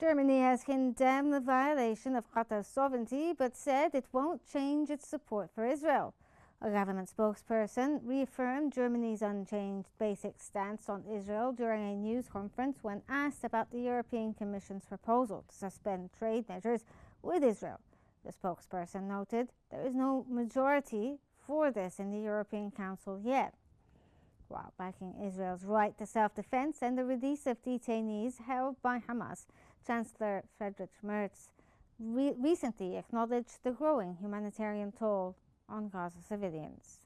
Germany has condemned the violation of Qatar's sovereignty but said it won't change its support for Israel. A government spokesperson reaffirmed Germany's unchanged basic stance on Israel during a news conference when asked about the European Commission's proposal to suspend trade measures with Israel. The spokesperson noted there is no majority for this in the European Council yet. While backing Israel's right to self-defense and the release of detainees held by Hamas, Chancellor Friedrich Merz recently acknowledged the growing humanitarian toll on Gaza civilians.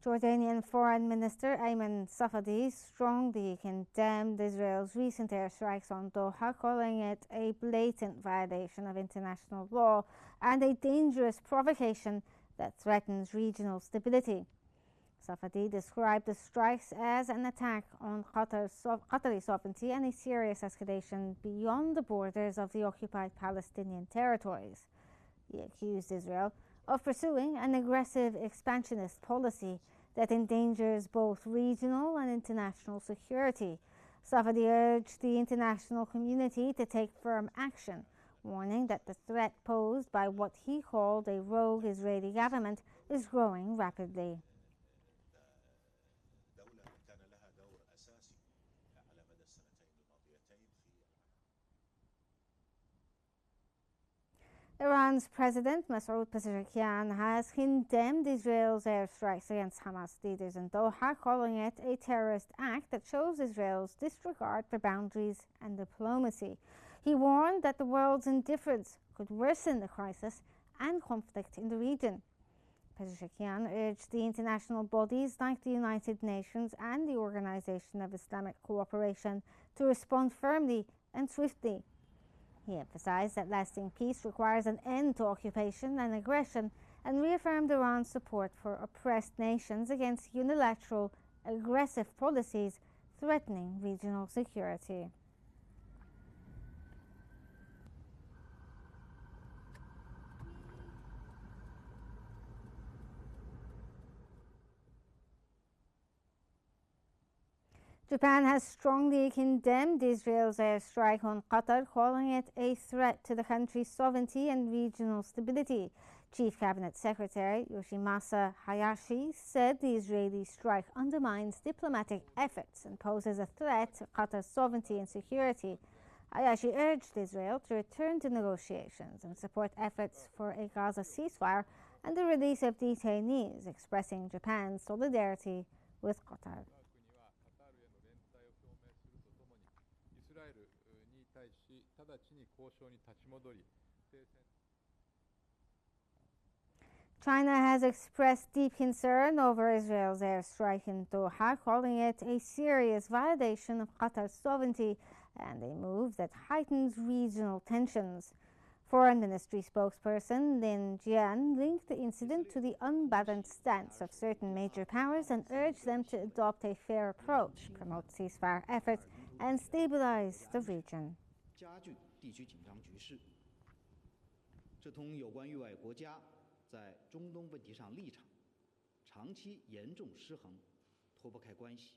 Jordanian Foreign Minister Ayman Safadi strongly condemned Israel's recent airstrikes on Doha, calling it a blatant violation of international law and a dangerous provocation that threatens regional stability. Safadi described the strikes as an attack on Qatari sovereignty and a serious escalation beyond the borders of the occupied Palestinian territories. He accused Israel of pursuing an aggressive expansionist policy that endangers both regional and international security. Safadi urged the international community to take firm action, warning that the threat posed by what he called a rogue Israeli government is growing rapidly. Iran's President Masoud Pezeshkian has condemned Israel's airstrikes against Hamas leaders in Doha, calling it a terrorist act that shows Israel's disregard for boundaries and diplomacy. He warned that the world's indifference could worsen the crisis and conflict in the region. Pezeshkian urged the international bodies like the United Nations and the Organization of Islamic Cooperation to respond firmly and swiftly. He emphasized that lasting peace requires an end to occupation and aggression and reaffirmed Iran's support for oppressed nations against unilateral, aggressive policies threatening regional security. Japan has strongly condemned Israel's airstrike on Qatar, calling it a threat to the country's sovereignty and regional stability. Chief Cabinet Secretary Yoshimasa Hayashi said the Israeli strike undermines diplomatic efforts and poses a threat to Qatar's sovereignty and security. Hayashi urged Israel to return to negotiations and support efforts for a Gaza ceasefire and the release of detainees, expressing Japan's solidarity with Qatar. China has expressed deep concern over Israel's airstrike in Doha, calling it a serious violation of Qatar's sovereignty and a move that heightens regional tensions. Foreign Ministry spokesperson Lin Jian linked the incident to the unbalanced stance of certain major powers and urged them to adopt a fair approach, promote ceasefire efforts, and stabilize the region. 加剧地区紧张局势，这同有关域外国家在中东问题上立场长期严重失衡脱不开关系。